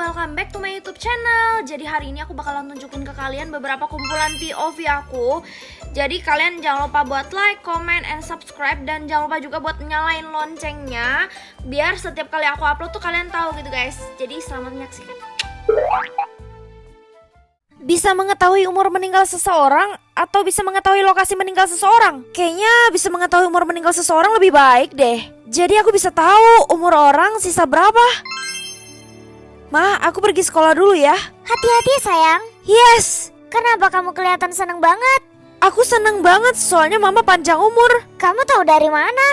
welcome back to my YouTube channel. Jadi hari ini aku bakalan tunjukin ke kalian beberapa kumpulan POV aku. Jadi kalian jangan lupa buat like, comment, and subscribe. Dan jangan lupa juga buat nyalain loncengnya, biar setiap kali aku upload tuh kalian tahu gitu guys. Jadi selamat menyaksikan. Bisa mengetahui umur meninggal seseorang atau bisa mengetahui lokasi meninggal seseorang? Kayaknya bisa mengetahui umur meninggal seseorang lebih baik deh. Jadi aku bisa tahu umur orang sisa berapa. Ma, aku pergi sekolah dulu ya. Hati-hati sayang. Yes. Kenapa kamu kelihatan seneng banget? Aku seneng banget soalnya mama panjang umur. Kamu tahu dari mana?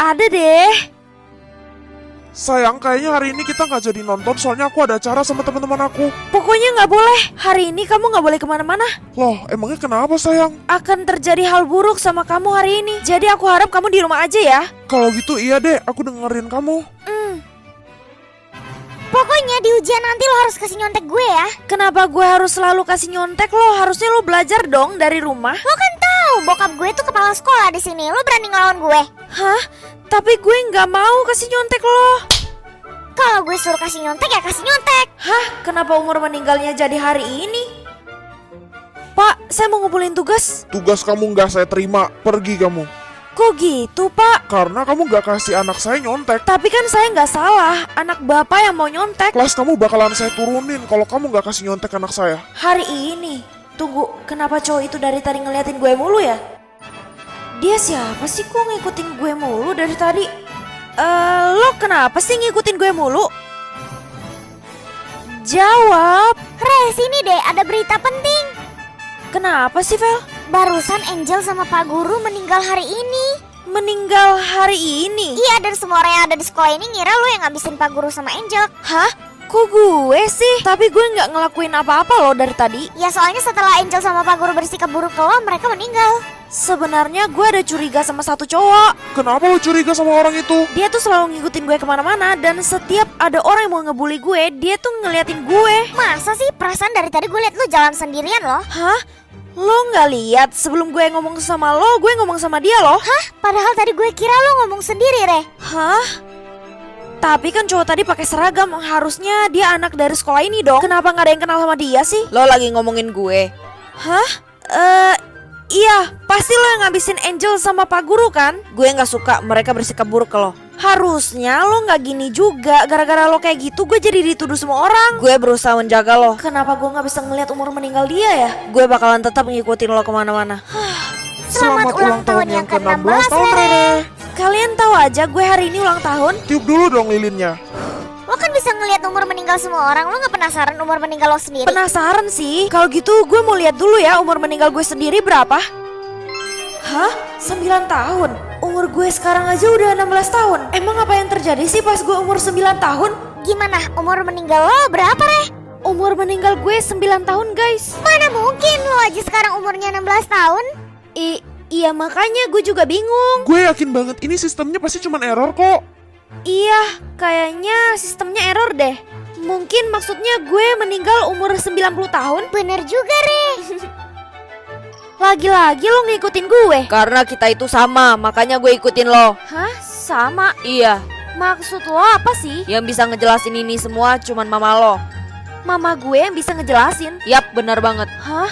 Ada deh. Sayang, kayaknya hari ini kita nggak jadi nonton soalnya aku ada acara sama teman-teman aku. Pokoknya nggak boleh. Hari ini kamu nggak boleh kemana-mana. Loh, emangnya kenapa sayang? Akan terjadi hal buruk sama kamu hari ini. Jadi aku harap kamu di rumah aja ya. Kalau gitu iya deh, aku dengerin kamu. Pokoknya di ujian nanti lo harus kasih nyontek gue ya. Kenapa gue harus selalu kasih nyontek lo? Harusnya lo belajar dong dari rumah. Lo kan tahu bokap gue tuh kepala sekolah di sini. Lo berani ngelawan gue? Hah? Tapi gue nggak mau kasih nyontek lo. Kalau gue suruh kasih nyontek ya kasih nyontek. Hah? Kenapa umur meninggalnya jadi hari ini? Pak, saya mau ngumpulin tugas. Tugas kamu nggak saya terima, pergi kamu. Kok gitu, Pak? Karena kamu nggak kasih anak saya nyontek. Tapi kan saya nggak salah. Anak bapak yang mau nyontek. Kelas kamu bakalan saya turunin kalau kamu nggak kasih nyontek anak saya. Hari ini. Tunggu, kenapa cowok itu dari tadi ngeliatin gue mulu ya? Dia siapa sih kok ngikutin gue mulu dari tadi? Lo kenapa sih ngikutin gue mulu? Jawab. Re, sini deh, ada berita penting. Kenapa sih, Vel? Barusan Angel sama Pak Guru meninggal hari ini. Meninggal hari ini? Iya, dan semua orang yang ada di sekolah ini ngira lo yang ngabisin Pak Guru sama Angel. Hah? Kok gue sih? Tapi gue nggak ngelakuin apa-apa loh dari tadi. Ya soalnya setelah Angel sama Pak Guru bersikap buruk ke lo, mereka meninggal. Sebenarnya gue ada curiga sama satu cowok. Kenapa lo curiga sama orang itu? Dia tuh selalu ngikutin gue kemana-mana. Dan setiap ada orang yang mau ngebully gue, dia tuh ngeliatin gue. Masa sih? Perasaan dari tadi gue liat lo jalan sendirian loh. Hah? Lo nggak lihat sebelum gue ngomong sama lo, gue ngomong sama dia loh. Hah? Padahal tadi gue kira lo ngomong sendiri, Re. Hah? Tapi kan cowok tadi pakai seragam, harusnya dia anak dari sekolah ini dong. Kenapa nggak ada yang kenal sama dia sih? Lo lagi ngomongin gue? Hah? Iya, pasti lo yang ngabisin Angel sama Pak Guru kan? Gue gak suka mereka bersikap buruk ke lo. Harusnya lo nggak gini juga. Gara-gara lo kayak gitu, gue jadi dituduh semua orang. Gue berusaha menjaga lo. Kenapa gue nggak bisa ngeliat umur meninggal dia ya? Gue bakalan tetap ngikutin lo kemana-mana. Selamat ulang tahun yang ke-16, tahun, Rere. Rere. Kalian tahu aja gue hari ini ulang tahun. Tiup dulu dong lilinnya. Lo kan bisa ngeliat umur meninggal semua orang. Lo gak penasaran umur meninggal lo sendiri? Penasaran sih. Kalau gitu gue mau lihat dulu ya umur meninggal gue sendiri berapa. Hah? 9 tahun? Umur gue sekarang aja udah 16 tahun. Emang apa yang terjadi sih pas gue umur 9 tahun? Gimana? Umur meninggal lo berapa, Re? Umur meninggal gue 9 tahun guys. Mana mungkin lo aja sekarang umurnya 16 tahun? Iya makanya gue juga bingung. Gue yakin banget ini sistemnya pasti cuma error kok. Iya, kayaknya sistemnya error deh. Mungkin maksudnya gue meninggal umur 90 tahun. Bener juga, Re. Lagi-lagi lo ngikutin gue. Karena kita itu sama, makanya gue ikutin lo. Hah? Sama? Iya, Maksud lo apa sih? yang bisa ngejelasin ini semua cuman mama lo. Mama gue yang bisa ngejelasin. Yap, benar banget. Hah?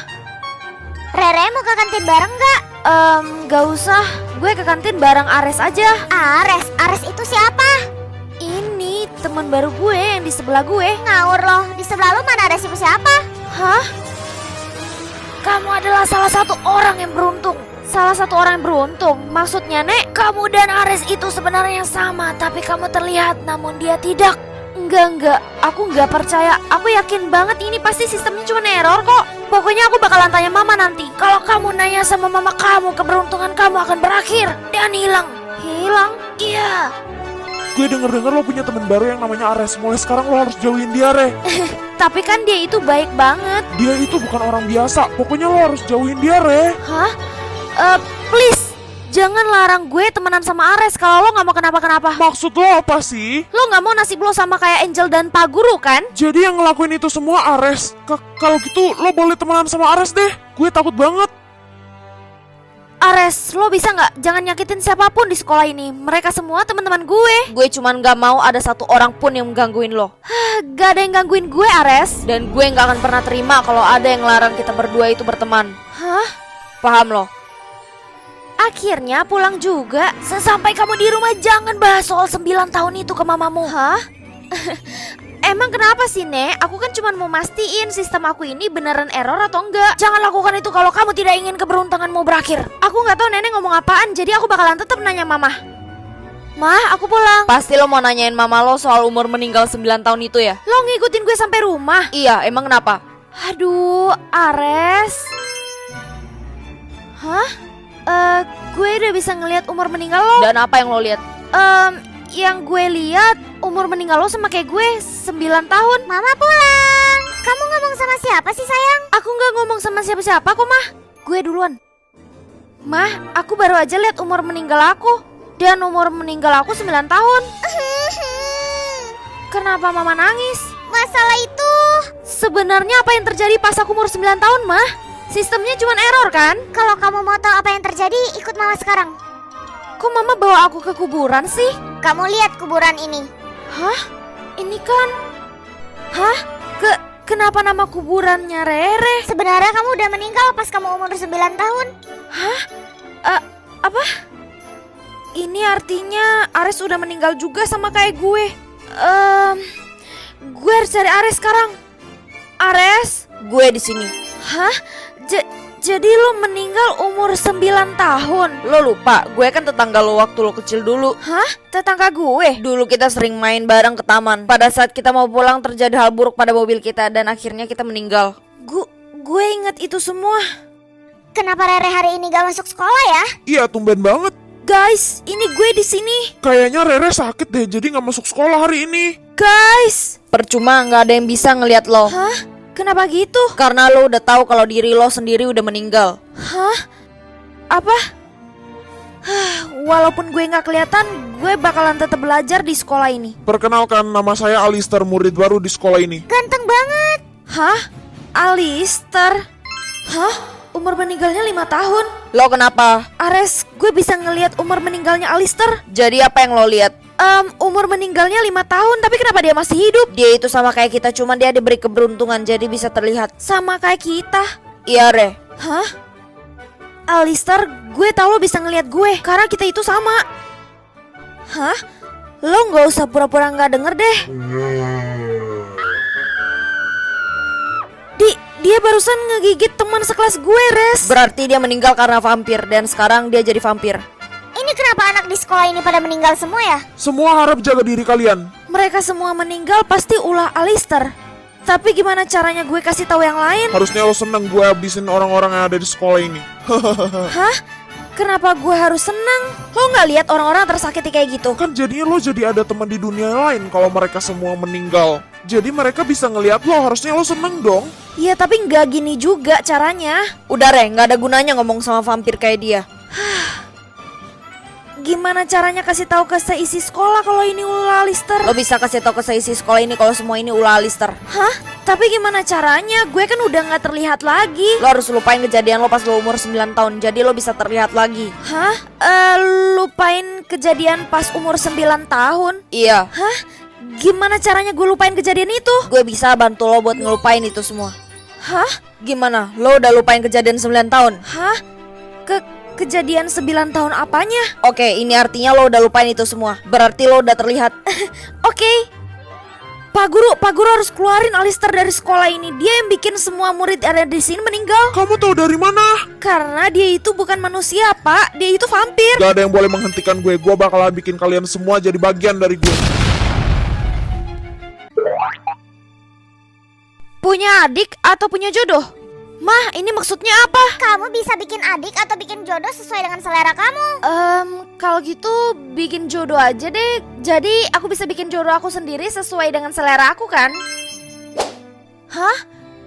Rere mau ke kantin bareng gak? Gak usah. Gue ke kantin bareng Ares aja. Ares? Ares itu siapa? Ini teman baru gue yang di sebelah gue. Ngawur lo. Di sebelah lo mana Ares itu siapa? Hah? Kamu adalah salah satu orang yang beruntung. Salah satu orang yang beruntung? Maksudnya, Nek, kamu dan Ares itu sebenarnya sama, tapi kamu terlihat namun dia tidak. Enggak, aku nggak percaya. Aku yakin banget ini pasti sistemnya cuma error kok. Pokoknya aku bakalan tanya mama nanti. Kalau kamu nanya sama mama kamu, keberuntungan kamu akan berakhir dan hilang. Hilang? Iya. Gue denger-denger lo punya temen baru yang namanya Ares. Mulai sekarang lo harus jauhin dia, Re. Tapi kan dia itu baik banget. Dia itu bukan orang biasa. Pokoknya lo harus jauhin dia, Re. Hah? Please, jangan larang gue temenan sama Ares kalau lo nggak mau kenapa-kenapa. Maksud lo apa sih? Lo nggak mau nasib lo sama kayak Angel dan Pak Guru kan? Jadi yang ngelakuin itu semua Ares. Kalau gitu lo boleh temenan sama Ares deh. Gue takut banget. Ares, lo bisa nggak jangan nyakitin siapapun di sekolah ini. Mereka semua teman-teman gue. Gue cuman gak mau ada satu orang pun yang menggangguin lo. Gak ada yang gangguin gue, Ares. Dan gue gak akan pernah terima kalau ada yang larang kita berdua itu berteman. Hah? Paham lo? Akhirnya pulang juga. Sesampai kamu di rumah jangan bahas soal 9 tahun itu ke mamamu. Hah? Emang kenapa sih, Nek? Aku kan cuma mau mastiin sistem aku ini beneran error atau enggak. Jangan lakukan itu kalau kamu tidak ingin keberuntunganmu berakhir. Aku nggak tahu Nenek ngomong apaan, jadi aku bakalan tetap nanya Mama. Mah, aku pulang. Pasti lo mau nanyain mama lo soal umur meninggal 9 tahun itu ya? Lo ngikutin gue sampai rumah. Iya, emang kenapa? Aduh, Ares. Hah? Gue udah bisa ngelihat umur meninggal lo. Dan apa yang lo lihat? Yang gue lihat umur meninggal lo sama kayak gue 9 tahun. Mama pulang. Kamu ngomong sama siapa sih sayang? Aku nggak ngomong sama siapa-siapa kok, Mah. Gue duluan. Mah, aku baru aja lihat umur meninggal aku. Dan umur meninggal aku 9 tahun. Kenapa Mama nangis? Masalah itu. Sebenarnya apa yang terjadi pas aku umur 9 tahun, Mah? Sistemnya cuma error kan? Kalau kamu mau tahu apa yang terjadi, ikut Mama sekarang. Kok Mama bawa aku ke kuburan sih? Kamu lihat kuburan ini. Hah? Ini kan... Hah? Kenapa nama kuburannya Rere? Sebenarnya kamu udah meninggal pas kamu umur 9 tahun. Hah? Apa? Ini artinya Ares udah meninggal juga sama kayak gue. Gue harus cari Ares sekarang. Ares? Gue di sini. Hah? Jadi lo meninggal umur 9 tahun? Lo lupa, gue kan tetangga lo waktu lo kecil dulu. Hah? Tetangga gue? Dulu kita sering main bareng ke taman. Pada saat kita mau pulang terjadi hal buruk pada mobil kita dan akhirnya kita meninggal. Gue inget itu semua. Kenapa Rere hari ini gak masuk sekolah ya? Iya, tumben banget. Guys, ini gue di sini. Kayaknya Rere sakit deh, jadi nggak masuk sekolah hari ini. Guys. Percuma nggak ada yang bisa ngelihat lo. Hah? Kenapa gitu? Karena lo udah tahu kalau diri lo sendiri udah meninggal. Hah? Apa? Walaupun gue nggak kelihatan, gue bakalan tetap belajar di sekolah ini. Perkenalkan, nama saya Alistair, murid baru di sekolah ini. Ganteng banget. Hah? Alistair? Hah? Umur meninggalnya 5 tahun. Lo kenapa? Ares, gue bisa ngelihat umur meninggalnya Alistair. Jadi apa yang lo lihat? Umur meninggalnya 5 tahun, tapi kenapa dia masih hidup? Dia itu sama kayak kita, cuman dia diberi keberuntungan jadi bisa terlihat. Sama kayak kita. Iya, Re. Hah? Alistair, gue tahu lo bisa ngelihat gue karena kita itu sama. Hah? Lo nggak usah pura-pura nggak denger deh. Dia barusan ngegigit teman sekelas gue, Res. Berarti dia meninggal karena vampir dan sekarang dia jadi vampir. Ini kenapa anak di sekolah ini pada meninggal semua ya? Semua harap jaga diri kalian. Mereka semua meninggal pasti ulah Alistair. Tapi gimana caranya gue kasih tahu yang lain? Harusnya lo seneng gue habisin orang-orang yang ada di sekolah ini. Hah? Kenapa gue harus senang? Lo nggak lihat orang-orang tersakiti kayak gitu? Kan jadinya lo jadi ada teman di dunia lain kalau mereka semua meninggal. Jadi mereka bisa ngelihat lo, harusnya lo seneng dong. Iya, tapi nggak gini juga caranya. Udah, Re, nggak ada gunanya ngomong sama vampir kayak dia. Gimana caranya kasih tahu ke seisi sekolah kalau ini ulah Alistair? Lo bisa kasih tahu ke seisi sekolah ini kalau semua ini ulah Alistair. Hah? Tapi gimana caranya? Gue kan udah nggak terlihat lagi. Lo harus lupain kejadian lo pas lo umur 9 tahun, jadi lo bisa terlihat lagi. Hah? Lupain kejadian pas umur 9 tahun? Iya. Hah? Gimana caranya gue lupain kejadian itu? Gue bisa bantu lo buat ngelupain itu semua. Hah? Gimana? Lo udah lupain kejadian 9 tahun? Hah? Kejadian 9 tahun apanya? Oke, ini artinya lo udah lupain itu semua. Berarti lo udah terlihat. Oke. Pak Guru harus keluarin Alistair dari sekolah ini. Dia yang bikin semua murid ada di sini meninggal. Kamu tahu dari mana? Karena dia itu bukan manusia, Pak. Dia itu vampir. Gak ada yang boleh menghentikan gue. Gue bakalan bikin kalian semua jadi bagian dari gue. Punya adik atau punya jodoh? Mah, ini maksudnya apa? Kamu bisa bikin adik atau bikin jodoh sesuai dengan selera kamu. Kalau gitu bikin jodoh aja deh. Jadi aku bisa bikin jodoh aku sendiri sesuai dengan selera aku kan? Hah?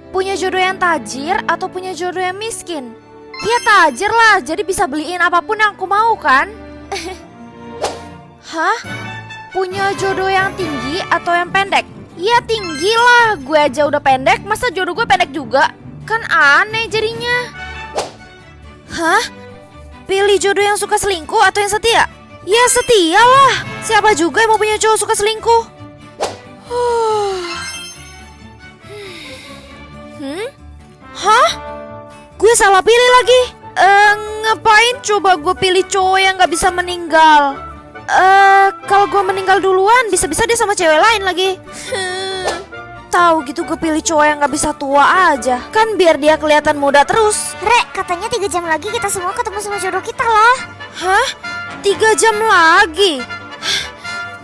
Punya jodoh yang tajir atau punya jodoh yang miskin? Ya tajir lah, jadi bisa beliin apapun yang aku mau kan? Hah? Punya jodoh yang tinggi atau yang pendek? Ya tinggi lah, gue aja udah pendek, masa jodoh gue pendek juga? Kan aneh jadinya. Hah? Pilih jodoh yang suka selingkuh atau yang setia? Ya setia lah. Siapa juga yang mau punya cowok suka selingkuh? Hah? Gue salah pilih lagi. Ngapain coba gue pilih cowok yang gak bisa meninggal? Kalau gue meninggal duluan, bisa-bisa dia sama cewek lain lagi. Tahu gitu gue pilih cowok yang gak bisa tua aja. Kan biar dia kelihatan muda terus. Rek, katanya 3 jam lagi kita semua ketemu sama jodoh kita loh. Hah? 3 jam lagi?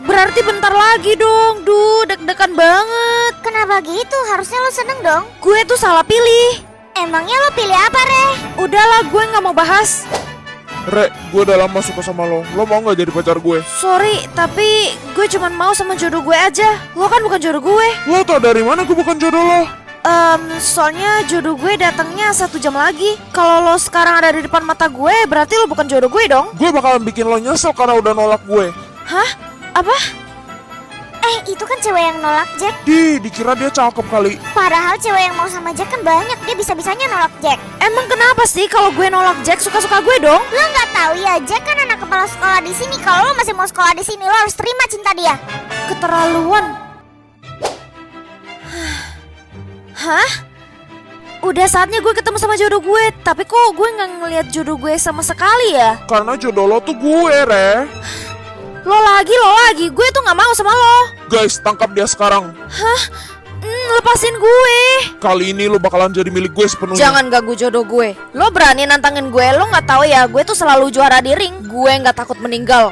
Berarti bentar lagi dong. Duh, deg-degan banget. Kenapa gitu? Harusnya lo seneng dong. Gue tuh salah pilih. Emangnya lo pilih apa, Re? Udahlah, gue gak mau bahas. Rek, gue udah lama suka sama lo. Lo mau gak jadi pacar gue? Sorry, tapi gue cuman mau sama jodoh gue aja. Lo kan bukan jodoh gue. Lo tau dari mana gue bukan jodoh lo? Soalnya jodoh gue datangnya 1 jam lagi. Kalau lo sekarang ada di depan mata gue, berarti lo bukan jodoh gue dong. Gue bakalan bikin lo nyesel karena udah nolak gue. Hah? Apa? Itu kan cewek yang nolak Jack. Dikira dia cakep kali. Padahal cewek yang mau sama Jack kan banyak. Dia bisa-bisanya nolak Jack. Emang kenapa sih kalau gue nolak Jack suka-suka gue dong? Lo nggak tahu ya, Jack kan anak kepala sekolah di sini. Kalau lo masih mau sekolah di sini, lo harus terima cinta dia. Keterlaluan. Hah? Udah saatnya gue ketemu sama jodoh gue. Tapi kok gue nggak ngelihat jodoh gue sama sekali ya? Karena jodoh lo tuh gue, Re. Lo lagi, gue tuh gak mau sama lo. Guys, tangkap dia sekarang. Lepasin gue. Kali ini lo bakalan jadi milik gue sepenuhnya. Jangan ganggu jodoh gue. Lo berani nantangin gue, lo nggak tahu ya, gue tuh selalu juara di ring. Gue nggak takut meninggal.